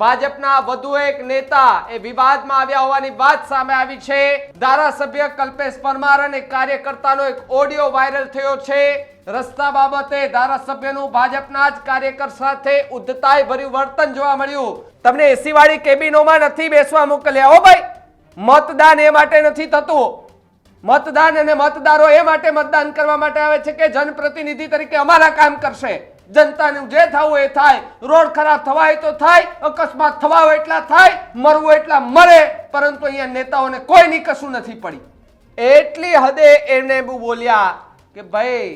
ભાજપના વધુ એક નેતા એ વિવાદમાં આવ્યા હોવાની વાત સામે આવી છે। ધારાસભ્ય કલ્પેશ પરમાર અને કાર્યકર્તાનો એક ઓડિયો વાયરલ થયો છે। રસ્તા બાબતે ધારાસભ્યનું ભાજપના જ કાર્યકર સાથે ઉદ્ધતાઈ ભર્યું વર્તન જોવા મળ્યું। તમને એસી વાળી કેબિનોમાં નથી બેસવા મોકલ્યા હો ભાઈ, મતદાન એ માટે નથી થતું। મતદાન અને મતદારો એ માટે મતદાન કરવા માટે આવે છે કે જનપ્રતિનિધિ તરીકે અમારા કામ કરશે, जनताનું જે થવું એ થાય, રોડ ખરાબ થવા હોય તો થાય, અકસ્માત થવા હોય એટલા થાય, મરવું એટલા મરે, પરંતુ અહીંયા નેતાઓને કોઈની કશું નથી પડી। એટલી હદે એને બોલ્યા કે ભાઈ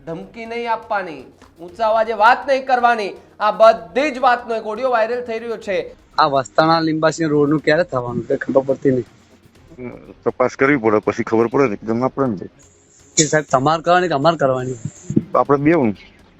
ધમકી નહીં આપવાની, ઊંચા અવાજે વાત નહીં કરવાની। આ બધી જ વાતનો એક ઓડિયો વાયરલ થઈ રહ્યો છે। આ વસ્તાણા લીંબાસી રોડ નું ક્યારે થવાનું તે ખબર પડતી નહીં। તપાસ કરવી પડે પછી ખબર પડે ને એકદમ આપણે કે સાહેબ તમારે કરવાની કે અમારે કરવાની? આપણે બે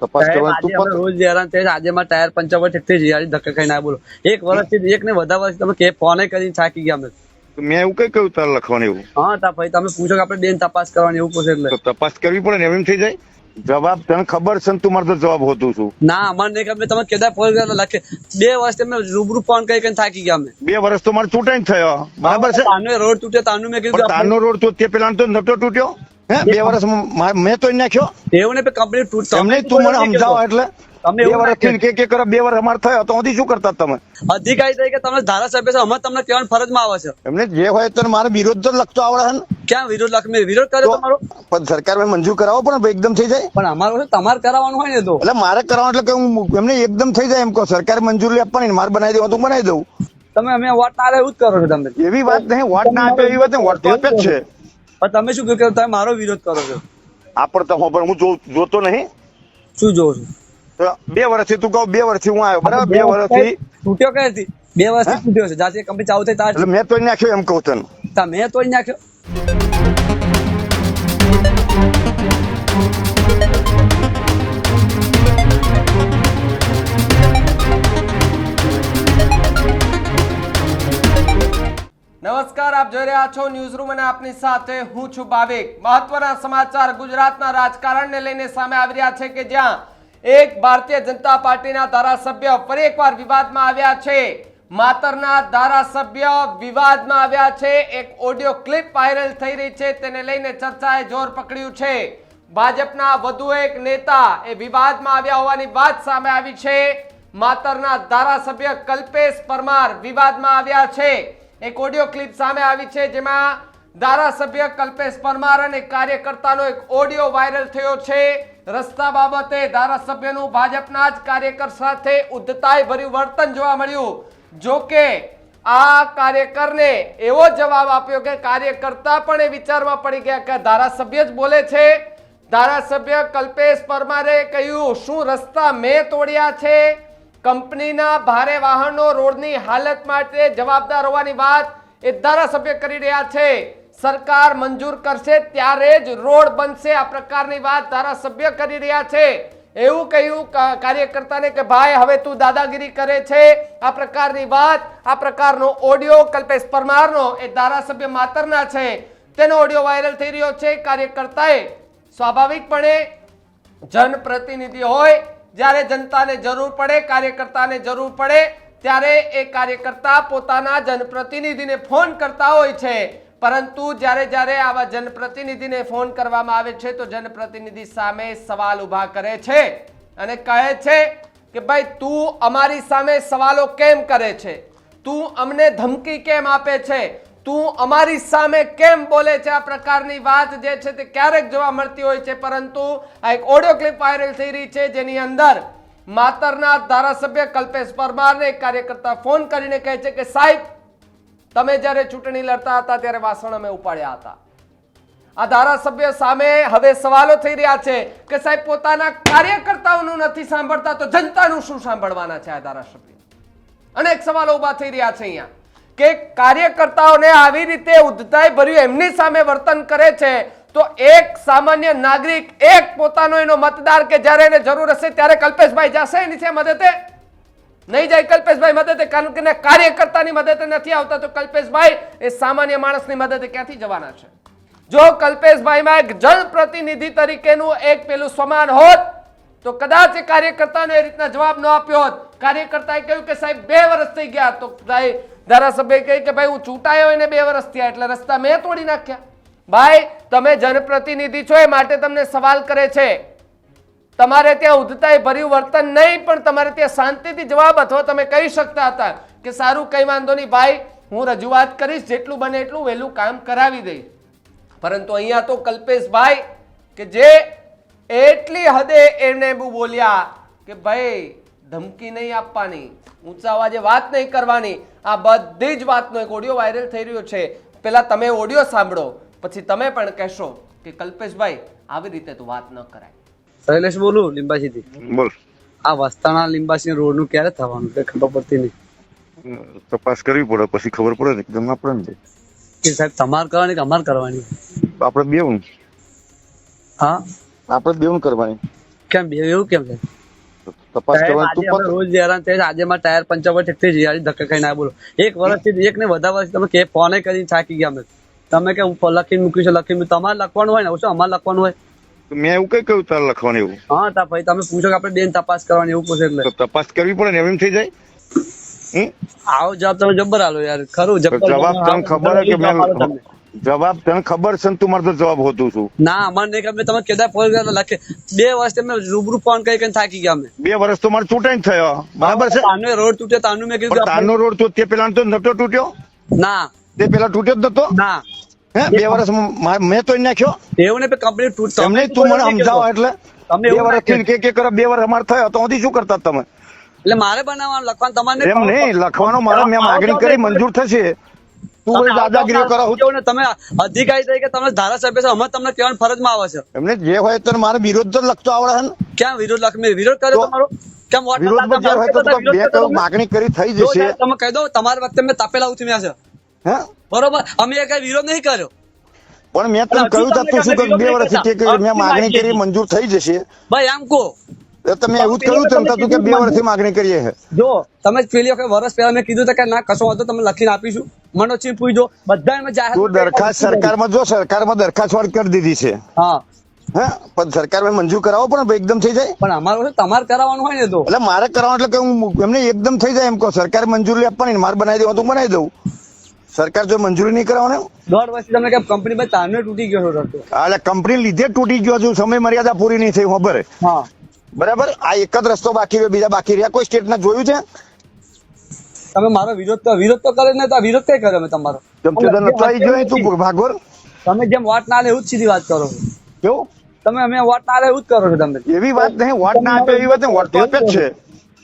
તપાસ કરવાની। તું રોજ હેરાન થાય, આજે માં ટાયર પંચર પર ઠેકથી જઈ ધક્કા ખાઈ ના બોલો। એક વર્ષથી એક ને વધારે વર્ષ તમે કે ફોન કરીને થાકી ગયા અમે। મેં એવું કઈ કહ્યું તારે લખવાનું એવું? હા તા ભાઈ તમે પૂછો કે આપણે બેન તપાસ કરવાની એવું પૂછે એટલે તપાસ કરવી પડે ને એમ થઈ જાય। જવાબ તને ખબર છે તું મારે તો જવાબ હોતું છું ના અમારે નહીં ખબર। તમે કેદા ફોન કર્યા લખે 2 વર્ષ તમે રૂબરૂ ફોન કરી થાકી ગયા અમે। 2 વર્ષ તો મારે ચૂંટાઈ થયો બરાબર છે। તાનો રોડ તૂટ્યો તાનું મેં કીધું તાનો રોડ તો તે પેલા તો નતો તૂટ્યો હે 2 વર્ષ મેં તો નાખ્યો એવું ને કંપની તૂટતો તમને તું મને સમજાવો એટલે તમે 2 વર્ષ કે કરો 2 વર્ષ અમારે થયો તો હજી શું કરતા તમે અધિકારી તરીકે તમે ધારાસભ્ય છો, અમે તમને કહેવાની ફરજમાં આવે છે। એમને જે હોય તો મારે વિરોધ તો લખતો આવડે ને। ક્યાં વિરોધ લખ મેં વિરોધ કર્યો તમારો? પણ સરકાર મંજૂર કરાવો પણ એકદમ થઈ જાય। પણ અમારો છે તમારે કરાવવાનું હોય ને તો એટલે મારે કરવાનું એટલે કે હું એમને એકદમ થઈ જાય એમ કહો સરકાર મંજૂરી આપવાની મારે બનાવી દેવા તો બનાવી દઉં। તમે અમે વોટ ના એવું જ કરો છો તમે? એવી વાત નહીં, વોટ ના આપે એવી વાત નહીં, વોટ તો આપે જ છે। પણ તમે શું કહો તમે મારો વિરોધ કરો છો? આપડે તો હું જોતો નહીં। શું જોઉં છું? 2 વર્ષથી તું કહું 2 વર્ષથી હું આવ્યો બરાબર 2 વર્ષથી તૂટ્યો ક્યાંથી? 2 વર્ષથી તૂટ્યો છે જ્યાંથી કંપની ચાલુ થઈ એટલે મેં તોડી નાખ્યો એમ કહું તને। તમે તોડી નાખ્યો? નમસ્કાર, આપ જોઈ રહ્યા છો ન્યૂઝ રૂમ અને આપની સાથે હું છું ભાવિક। મહત્વના સમાચાર ગુજરાતના રાજકારણને લઈને સામે આવી રહ્યા છે કે જ્યાં એક ભારતીય જનતા પાર્ટીના ધારાસભ્ય ફરી એકવાર વિવાદમાં આવ્યા છે। માતરના ધારાસભ્ય વિવાદમાં આવ્યા છે। એક ઓડિયો ક્લિપ વાયરલ થઈ રહી છે, તેને લઈને ચર્ચાએ જોર પકડ્યું છે। ભાજપના વધુ એક નેતા એ વિવાદમાં આવ્યા હોવાની વાત સામે આવી છે। માતરના ધારાસભ્ય કલ્પેશ પરમાર વિવાદમાં આવ્યા છે। એક ઓડિયો ક્લિપ સામે આવી છે જેમાં ધારાસભ્ય કલ્પેશ પરમાર અને કાર્યકર્તાનો એક ઓડિયો વાયરલ થયો છે। રસ્તા બાબતે ધારાસભ્યનું ભાજપના જ કાર્યકર સાથે ઉદ્ધતાઈ ભર્યું વર્તન જોવા મળ્યું। જો કે આ કાર્યકરને એવો જવાબ આપ્યો કે કાર્યકર્તા પણ એ વિચારમાં પડી ગયા કે ધારાસભ્ય જ બોલે છે। ધારાસભ્ય કલ્પેશ પરમારે કહ્યું શું રસ્તા મેં તોડ્યા છે? કંપનીના ભારે વાહનો રોડની હાલત માટે જવાબદાર હોવાની વાત એ ધારાસભ્ય કરી રહ્યા છે। સરકાર મંજૂર કરશે ત્યારે જ રોડ બનશે, આ પ્રકારની વાત ધારાસભ્ય કરી રહ્યા છે। એવું કહ્યું કાર્યકર્તાને કે ભાઈ હવે તું દાદાગીરી કરે છે, આ પ્રકારની વાત, આ પ્રકારનો ઓડિયો કલ્પેશ પરમારનો એ ધારાસભ્ય માતરના છે તેનો ઓડિયો વાયરલ થઈ રહ્યો છે। કાર્યકર્તાએ સ્વાભાવિકપણે જનપ્રતિનિધિ હોય, જ્યારે જનતાને જરૂર પડે, કાર્યકર્તાને જરૂર પડે ત્યારે એ કાર્યકર્તા પોતાના જનપ્રતિનિધિને ફોન કરતા હોય છે। પરંતુ જ્યારે આવા જનપ્રતિનિધિને ફોન કરવામાં આવે છે તો જનપ્રતિનિધિ સામે સવાલ ઉભા કરે છે અને કહે છે કે ભાઈ તું અમારી સામે સવાલો કેમ કરે છે? તું અમને ધમકી કેમ આપે છે? તું અમારી સામે કેમ બોલે છે? આ પ્રકારની વાત જે છે તે ક્યારેક જોવા મળતી હોય છે, પરંતુ આ એક ઓડિયો ક્લિપ વાયરલ થઈ રહી છે જેની અંદર માતરના ધારાસભ્ય કલ્પેશ પરમારને એક કાર્યકર્તા ફોન કરીને કહે છે કે સાહેબ તમે જ્યારે ચૂંટણી લડતા હતા ત્યારે વાસણ અમે ઉપાડ્યા હતા। આ ધારાસભ્ય સામે હવે સવાલો થઈ રહ્યા છે કે સાહેબ પોતાના કાર્યકર્તાઓનું નથી સાંભળતા તો જનતાનું શું સાંભળવાના છે? આ ધારાસભ્ય અનેક સવાલો ઉભા થઈ રહ્યા છે અહીંયા કે કાર્યકર્તાઓને આવી રીતે ઉદ્ધતાઈ ભર્યું એમની સામે વર્તન કરે છે તો એક સામાન્ય નાગરિક, એક પોતાનો એનો મતદાર કે જ્યારે એને જરૂર હશે ત્યારે કલ્પેશભાઈ જશે એની છે મદદે? નહીં જાય કલ્પેશભાઈ મદદે, કારણ કે કાર્યકર્તાની મદદે નથી આવતા તો કલ્પેશભાઈ એ સામાન્ય માણસની મદદે ક્યાંથી જવાના છે? જો કલ્પેશભાઈમાં એક જનપ્રતિનિધિ તરીકેનું એક પેલું સ્વમાન હોત તો કદાચ એ કાર્યકર્તાને એ રીતના જવાબ ન આપ્યો હોત, કાર્યકર્તાએ કહ્યું કે સાહેબ 2 વર્ષ થઈ ગયા, તો સાહેબ ધારાસભ્ય કહે કે ભાઈ હું ચૂંટાયો એને 2 વર્ષ થયા એટલે રસ્તા મેં તોડી નાખ્યા. ભાઈ તમે જનપ્રતિનિધિ છો, એ માટે તમને સવાલ કરે છે. તમારે ત્યાં ઉદ્ધતાઈ ભર્યું વર્તન નહીં, પણ તમારે ત્યાં શાંતિથી જવાબ અથવા તમે કહી શકતા હતા કે સારું કઈ વાંધો નહીં ભાઈ, હું રજૂઆત કરીશ, જેટલું બને એટલું વહેલું કામ કરાવી દઈશ. પરંતુ અહીંયા તો કલ્પેશભાઈ કે જે એટલી હદે એને એવું બોલ્યા કે ભાઈ ધમકી નહીં આપવાની, ઊંચા અવાજે વાત નહીં કરવાની. આ બધી જ વાતનો એક ઓડિયો વાયરલ થઈ રહ્યો છે. પહેલા તમે ઓડિયો સાંભળો, પછી તમે પણ કહેશો કે કલ્પેશભાઈ આવી રીતે તો વાત ન કરાય. શૈલેષ બોલું લીંબાસી થી. બોલ. આ વસ્તાના લીંબાસી રોડ નું ક્યારે થવાનું કઈ ખબર પડતી નહીં. તપાસ કરવી પડે પછી ખબર પડે ને એકદમ આપણે ને કે સાહેબ તમારે કરવાની કે અમારે કરવાની? આપણે બેવું. હા આપણે બેવું કરવાની. કેમ બે એવું કેમ છે? તપાસ કરવાની આજે અમે રોજ હેરાન થાય છે. આજે મારા ટાયર પંચર ઠીક થઈ જાય, ધક્કા ખાઈને ના બોલો. 1 વર્ષથી એક ને વધારે વર્ષથી તમે કે ફોને કરીને થાકી ગયા. અમે તમે કે હું લખીને મૂક્યું છે, લખીને તમારે લખવાનું હોય ને, શું અમારે લખવાનું હોય? મેં એવું કઈ કહ્યું તારે લખવાનું એવું? હા તા ભાઈ તમે પૂછો કે આપણે બેન તપાસ કરવાની એવું પૂછે એટલે તપાસ કરવી પડે ને, એમ થઈ જાય. આવો જવાબ તમે જબ્બર આલો યાર. ખરું જવાબ તને ખબર છે કે મેં જવાબ તને ખબર છે ને તું મારે તો જવાબ હોતું છું. ના મને નહીં ખબર. તમે કેદા ફોન લખે 2 વર્ષ તમે રૂબરૂ ફોન કરી થાકી ગયા અમે. 2 વર્ષ તો મારે ચૂંટાઈ થયો, બરાબર છે. તાનો રોડ તૂટ્યો, તાનું મેં કીધું તાનો રોડ તો તે પેલા તો નતો તૂટ્યો. ના તે પેલા તૂટ્યો જ નતો. ના હે 2 વર્ષ મેં તો નાખ્યો. એવું ને કંપની તૂટ તમને તું મને સમજાવો એટલે તમને 2 વર્ષથી કે કરો 2 વર્ષ અમારે થયો તો શું કરતા તમે? એટલે મારે બનાવવાનું લખવાનું તમારે એમ નહીં લખવાનો, મારે મેં માગણી કરી મંજૂર થશે. તું કોઈ દાદાગીરી કરો ને તમે અધિકારી તરીકે તમે ધારાસભ્ય છો, અમે તમને કહેવાની ફરજમાં આવે છે. એમને જે હોય તો મારે વિરોધ તો લખતો આવડે ને. ક્યાં વિરોધ લખ મેં વિરોધ કર્યો તમારો? કેમ વોટ વિરોધમાં જે હોય તો બે તો માગણી કરી થઈ જશે. તમે કહી દો તમારા વખતે મેં તાપેલા ઉઠમ્યા છે, હે બરોબર? અમે કઈ વિરોધ નહીં કર્યો, પણ મેં તને કહ્યું તું શું કર 2 વર્ષથી મેં માગણી કરી મંજૂર થઈ જશે. ભાઈ આમ કહો તમે એવું જ કહ્યું તું કે 2 વર્ષથી માગણી કરીએ છે. જો તમે પેલી વખત વર્ષ પહેલા મેં કીધું કે ના કશો વાંધો તમે લખીને આપીશું, મનોચી પૂછજો બધા મેં જાહેર તું દરખાસ્ત સરકારમાં જો સરકારમાં દરખાસ્ત વાળ કરી દીધી છે. હા હા પણ સરકારમાં મંજૂર કરાવો પણ એકદમ થઈ જાય. પણ અમારું તમારે કરાવવાનું હોય ને તો એટલે મારે કરાવવાનું એટલે કે હું એમને એકદમ થઈ જાય એમ કહો. સરકાર મંજૂરી આપવાની મારે બનાવી દેવા તો બનાવી દઉં. સરકાર જો મંજૂરી નહીં કરાવવાની 1.5 વર્ષથી તમે કે કંપની ભાઈ તારને તૂટી ગયો છો રસ્તો. એટલે કંપની લીધે તૂટી ગયો છું, સમય મર્યાદા પૂરી નહીં થઈ ખબર. હા બરાબર. આ એક જ રસ્તો બાકી રહ્યો, બીજા બાકી રહ્યા. કોઈ સ્ટેટ ના જોયું છે? તમે મારો વિરોધ તો કરે ને તો વિરોધ કઈ કર્યો મેં તમારો? તું ભાગવર તમે જેમ વોટ ના લે એવું જ સીધી વાત કરો છો. કેવું? તમે અમે વોટ ના લે એવું જ કરો છો તમે. એવી વાત નહીં, વોટ ના આપે એવી વાત નહીં, વોટ તો આપે જ છે.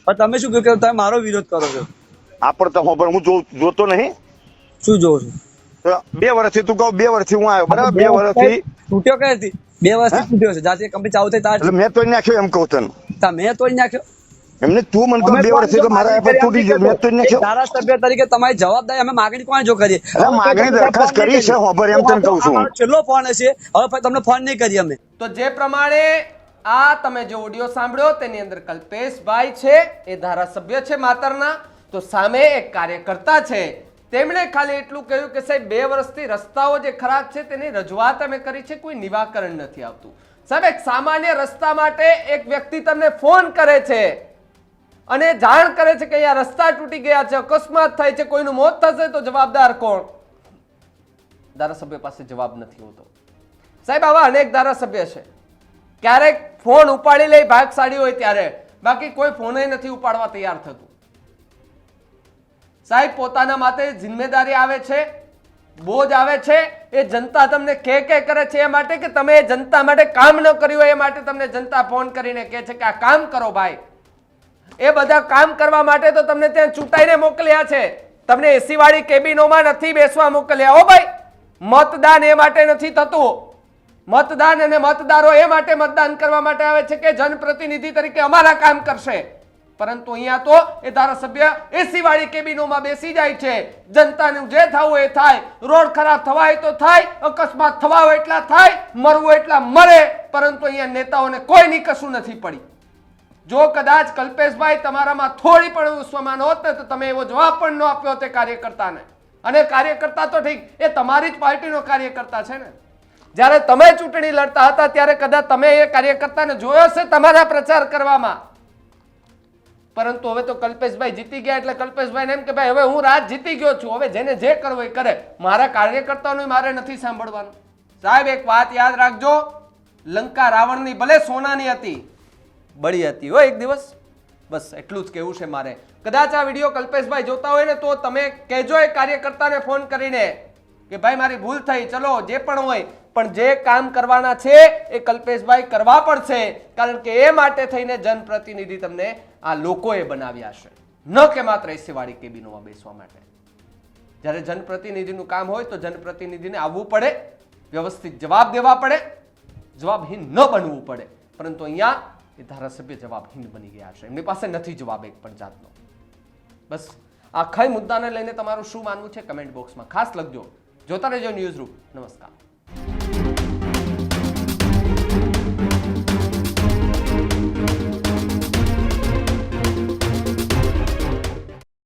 પણ તમે શું કહ્યું કે તમે મારો વિરોધ કરો છો? આ પણ હું જોતો નહીં. શું જોવો છો? 2 વર્ષથી તું કહું 2 વર્ષથી હું આવ્યો, બરાબર. 2 વર્ષથી તૂટ્યો કઈ હતી? 2 વર્ષથી તૂટ્યો છે. જાતે કંપની ચાલુ થઈ તાર મેં તો નાખ્યો એમ કહું તને. મેં તોડી નાખ્યો એમને તું મને 2 વર્ષથી તો મારા પર તૂટી ગયો, મેં તો નાખ્યો. ધારાસભ્ય તરીકે તમારી જવાબદારી અમે માગણી કોણ જો કરીએ? માગણી દરખાસ્ત કરી છે ખબર એમ તને કહું છું. છેલ્લો ફોન હશે, હવે તમને ફોન નહીં કરીએ અમે. તો જે પ્રમાણે આ તમે જે ઓડિયો સાંભળ્યો તેની અંદર કલ્પેશભાઈ છે, એ ધારાસભ્ય છે માતરના, તો સામે એક કાર્યકર્તા છે. તેમણે ખાલી એટલું કહ્યું કે સાહેબ 2 વર્ષથી રસ્તાઓ જે ખરાબ છે તેની રજૂઆત અમે કરી છે, કોઈ નિરાકરણ નથી આવતું. સાહેબ એક સામાન્ય રસ્તા માટે એક વ્યક્તિ તમને ફોન કરે છે અને જાણ કરે છે કે અહીંયા રસ્તા તૂટી ગયા છે, અકસ્માત થાય છે, કોઈનું મોત થશે તો જવાબદાર કોણ? ધારાસભ્ય પાસે જવાબ નથી હોતો. સાહેબ આવા અનેક ધારાસભ્ય છે, ક્યારેક ફોન ઉપાડી લે ભાગશાળી હોય ત્યારે, બાકી કોઈ ફોન નથી ઉપાડવા તૈયાર થતું. સાહેબ પોતાના માથે જિમ્મેદારી આવે છે, બોજ આવે છે. એ જનતા તમને કે કરે છે એ માટે કે તમે જનતા માટે કામ ન કર્યું એ માટે તમને જનતા ફોન કરીને કહે છે કે આ કામ કરો ભાઈ. એ બધા કામ કરવા માટે તો તમને ત્યાં ચૂંટાઈને મોકલ્યા છે, તમને એસી વાળી કેબિનોમાં નથી બેસવા મોકલ્યા. હો ભાઈ, મતદાન એ માટે નથી થતું. મતદાન અને મતદારો એ માટે મતદાન કરવા માટે આવે છે કે જનપ્રતિનિધિ તરીકે અમારા કામ કરશે. પરંતુ અહીંયા તો એ ધારાસભ્ય એસી વાળી કેબિનોમાં બેસી જાય છે. જનતાનું જે થવું એ થાય, રોડ ખરાબ થવાય તો થાય, અકસ્માત થવા હોય એટલા થાય, મરવું એટલા મરે, પરંતુ અહીંયા નેતાઓને કોઈની કશું નથી પડી. જો કદાચ કલ્પેશભાઈ તમારામાં થોડી પણ સ્વમાન હોત ને તો તમે એવો જવાબ પણ ન આપ્યો તે કાર્યકર્તાને. અને કાર્યકર્તા તો ઠીક, એ તમારી જ પાર્ટીનો કાર્યકર્તા છે ને. જ્યારે તમે ચૂંટણી લડતા હતા ત્યારે કદાચ તમે એ કાર્યકર્તાને જોયો છે તમારા પ્રચાર કરવામાં, પરંતુ હવે તો કલ્પેશભાઈ જીતી ગયા એટલે કલ્પેશભાઈ એમ કે ભાઈ હવે હું રાજ જીતી ગયો છું, હવે જેને જે કરવું એ કરે, મારા કાર્યકર્તાઓનું મારે નથી સાંભળવાનું. સાહેબ એક વાત યાદ રાખજો, લંકા રાવણની ભલે સોનાની હતી, બળી હતી હો એક દિવસ. બસ એટલું જ કહેવું છે મારે. કદાચ આ વિડીયો કલ્પેશભાઈ જોતા હોય ને તો તમે કહેજો એ કાર્યકર્તાને ફોન કરીને કે ભાઈ મારી ભૂલ થઈ, ચલો જે પણ હોય, પણ જે કામ કરવાના છે એ કલ્પેશભાઈ કરવા પડશે, કારણ કે એ માટે થઈને જનપ્રતિનિધિ તમને આ લોકોએ બનાવ્યા છે, ન કે માત્ર એસી વાળી કેબિનોમાં બેસવા માટે. જ્યારે જનપ્રતિનિધિનું કામ હોય તો જનપ્રતિનિધિને આવવું પડે, વ્યવસ્થિત જવાબ દેવા પડે, જવાબહીન ન બનવું પડે. પરંતુ અહીંયા એ ધારાસભ્ય જવાબહીન બની ગયા છે, એમની પાસે નથી જવાબ એક પણ જાતનો. બસ આખા મુદ્દાને લઈને તમારું શું માનવું છે કમેન્ટ બોક્સમાં ખાસ લખજો. જોતા રહેજો ન્યૂઝ રૂમ. નમસ્કાર.